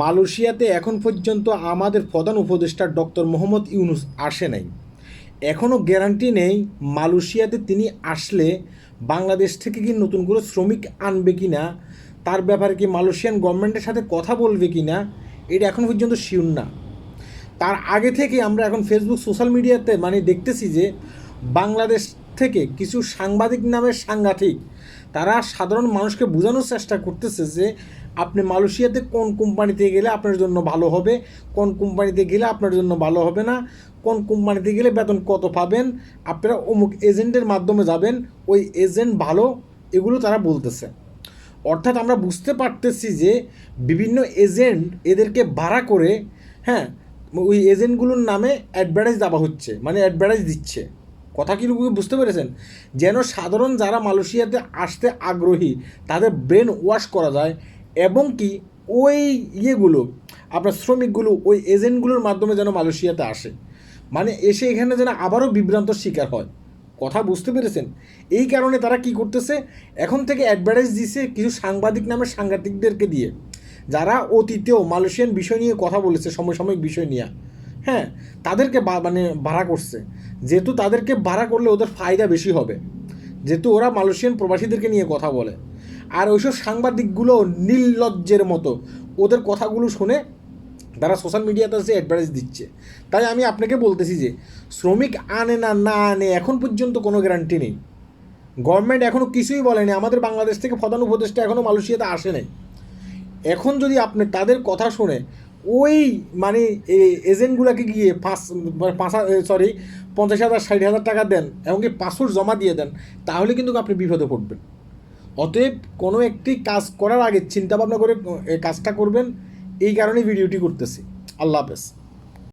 মালয়েশিয়াতে এখন পর্যন্ত আমাদের প্রধান উপদেষ্টা ডক্টর মোহাম্মদ ইউনুস আসে নাই। এখনও গ্যারান্টি নেই মালয়েশিয়াতে তিনি আসলে বাংলাদেশ থেকে কি নতুন করে শ্রমিক আনবে কি না, তার ব্যাপারে কি মালয়েশিয়ান গভর্নমেন্টের সাথে কথা বলবে কি না, এটা এখন পর্যন্ত শিওর না। তার আগে থেকে আমরা এখন ফেসবুক সোশ্যাল মিডিয়াতে দেখতেছি যে বাংলাদেশ থেকে কিছু সাংবাদিক নামের সাংঘাতিক তারা সাধারণ মানুষকে বোঝানোর চেষ্টা করতেছে যে আপনি মালয়েশিয়াতে কোন কোম্পানিতে গেলে আপনার জন্য ভালো হবে, কোন কোম্পানিতে গেলে আপনার জন্য ভালো হবে না, কোন কোম্পানিতে গেলে বেতন কত পাবেন, আপনারা অমুক এজেন্টের মাধ্যমে যাবেন, ওই এজেন্ট ভালো, এগুলো তারা বলতেছে। অর্থাৎ আমরা বুঝতে পারতেছি যে বিভিন্ন এজেন্ট এদেরকে ভাড়া করে, হ্যাঁ, ওই এজেন্টগুলোর নামে অ্যাডভার্টাইজ দেওয়া হচ্ছে, অ্যাডভার্টাইজ দিচ্ছে। কথা কি বুঝতে পেরেছেন? যেন সাধারণ যারা মালয়েশিয়াতে আসতে আগ্রহী তাদের ব্রেন ওয়াশ করা যায়, এবং কি ওই ইয়েগুলো আপনার শ্রমিকগুলো ওই এজেন্টগুলোর মাধ্যমে যেন মালয়েশিয়াতে আসে, এসে এখানে যেন আবারও বিভ্রান্তর শিকার হয়। কথা বুঝতে পেরেছেন? এই কারণে তারা কি করতেছে, এখন থেকে অ্যাডভার্টাইজ দিছে কিছু সাংবাদিক নামের সাংবাদিকদেরকে দিয়ে, যারা অতীতেও মালয়েশিয়ান বিষয় নিয়ে কথা বলেছে, সমসাময়িক বিষয় নিয়ে, হ্যাঁ, তাদেরকে ভাড়া করছে। যেহেতু তাদেরকে ভাড়া করলে ওদের ফায়দা বেশি হবে, যেহেতু ওরা মালয়েশিয়ান প্রবাসীদেরকে নিয়ে কথা বলে। আর ওইসব সাংবাদিকগুলো নির্লজ্জের মতো ওদের কথাগুলো শুনে তারা সোশ্যাল মিডিয়াতে এসে অ্যাডভার্টাইজ দিচ্ছে। তাই আমি আপনাকে বলতেছি যে শ্রমিক আনে না না আনে এখন পর্যন্ত কোনো গ্যারান্টি নেই। গভর্নমেন্ট এখনও কিছুই বলেনি, আমাদের বাংলাদেশ থেকে প্রধান উপদেষ্টা এখনও মালয়েশিয়াতে আসে নাই। এখন যদি আপনি তাদের কথা শুনে ওই এজেন্টগুলোকে গিয়ে 50,000 60,000 টাকা দেন, এমনকি পাসপোর্ট জমা দিয়ে দেন, তাহলে কিন্তু আপনি বিপদে পড়বেন। অতএব কোনো একটি কাজ করার আগে চিন্তা ভাবনা করে কাজটা করবেন। এই কারণেই ভিডিওটি করতেছি। আল্লাহ হাফেজ।